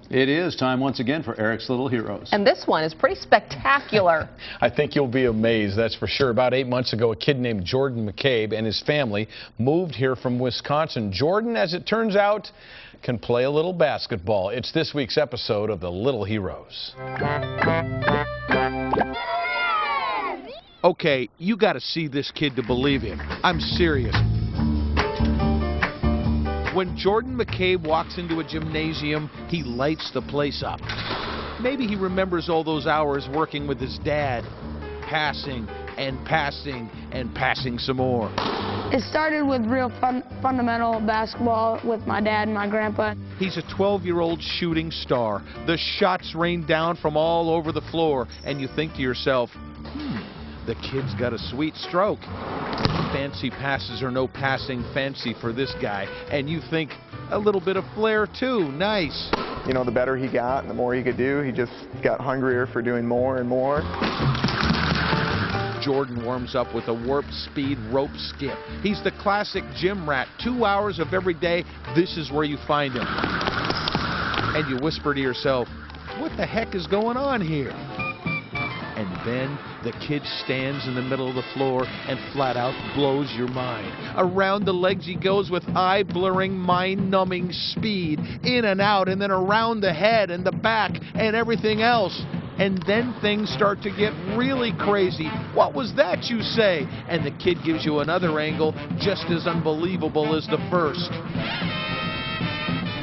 It is time once again for Eric's Little Heroes. And this one is pretty spectacular. I think you'll be amazed, that's for sure. About 8 months ago, a kid named Jordan McCabe and his family moved here from Wisconsin. Jordan, as it turns out, can play a little basketball. It's this week's episode of The Little Heroes. Okay, you got to see this kid to believe him. I'm serious. When Jordan McCabe walks into a gymnasium, he lights the place up. Maybe he remembers all those hours working with his dad, passing and passing and passing some more. It started with real fundamental basketball with my dad and my grandpa. He's a 12-year-old shooting star. The shots rain down from all over the floor, and you think to yourself, the kid's got a sweet stroke. Fancy passes or no passing fancy for this guy. And you think, a little bit of flair too, nice. You know, the better he got and the more he could do, he just got hungrier for doing more and more. Jordan warms up with a warp speed rope skip. He's the classic gym rat. 2 hours of every day, this is where you find him. And you whisper to yourself, what the heck is going on here? And then the kid stands in the middle of the floor and flat out blows your mind. Around the legs he goes with eye-blurring, mind-numbing speed, in and out, and then around the head and the back and everything else. And then things start to get really crazy. What was that, you say? And the kid gives you another angle just as unbelievable as the first.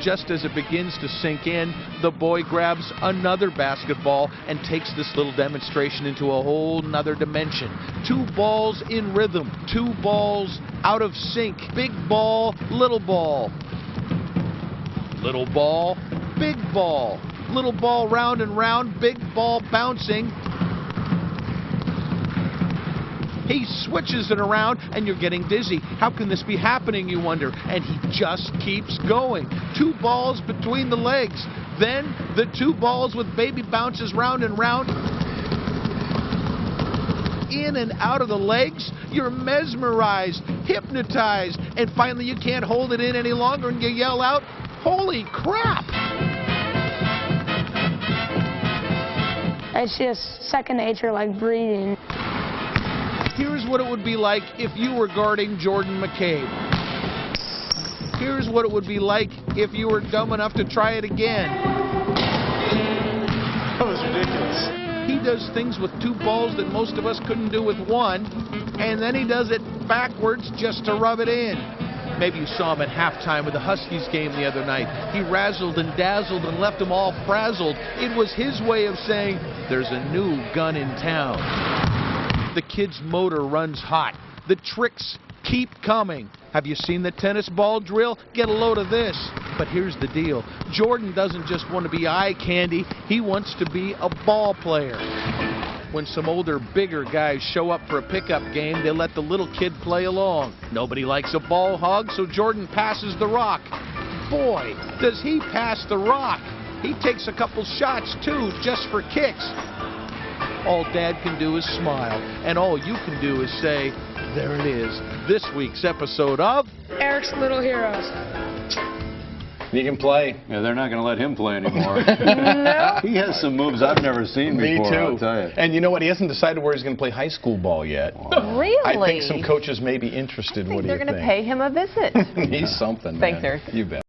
Just as it begins to sink in, the boy grabs another basketball and takes this little demonstration into a whole nother dimension. 2 balls in rhythm, 2 balls out of sync. Big ball, little ball. Little ball, big ball. Little ball round and round, big ball bouncing. He switches it around and you're getting dizzy. How can this be happening, you wonder? And he just keeps going. 2 balls between the legs. Then the 2 balls with baby bounces round and round. In and out of the legs. You're mesmerized, hypnotized, and finally you can't hold it in any longer and you yell out, holy crap! It's just second nature, like breathing. Here's what it would be like if you were guarding Jordan McCabe. Here's what it would be like if you were dumb enough to try it again. That was ridiculous. He does things with 2 balls that most of us couldn't do with 1, and then he does it backwards just to rub it in. Maybe you saw him at halftime of the Huskies game the other night. He razzled and dazzled and left them all frazzled. It was his way of saying, there's a new gun in town. The kid's motor runs hot. The tricks keep coming. Have you seen the tennis ball drill? Get a load of this. But here's the deal. Jordan doesn't just want to be eye candy. He wants to be a ball player. When some older, bigger guys show up for a pickup game, they let the little kid play along. Nobody likes a ball hog, so Jordan passes the rock. Boy, does he pass the rock. He takes a couple shots, too, just for kicks. All Dad can do is smile, and all you can do is say, there it is, this week's episode of Eric's Little Heroes. He can play. Yeah, they're not going to let him play anymore. No. He has some moves I've never seen before, Me too. I'll tell you. And you know what? He hasn't decided where he's going to play high school ball yet. Really? I think some coaches may be interested. I think What do they're you going to think? pay him a visit. He's something, Thanks, man. Eric. You bet.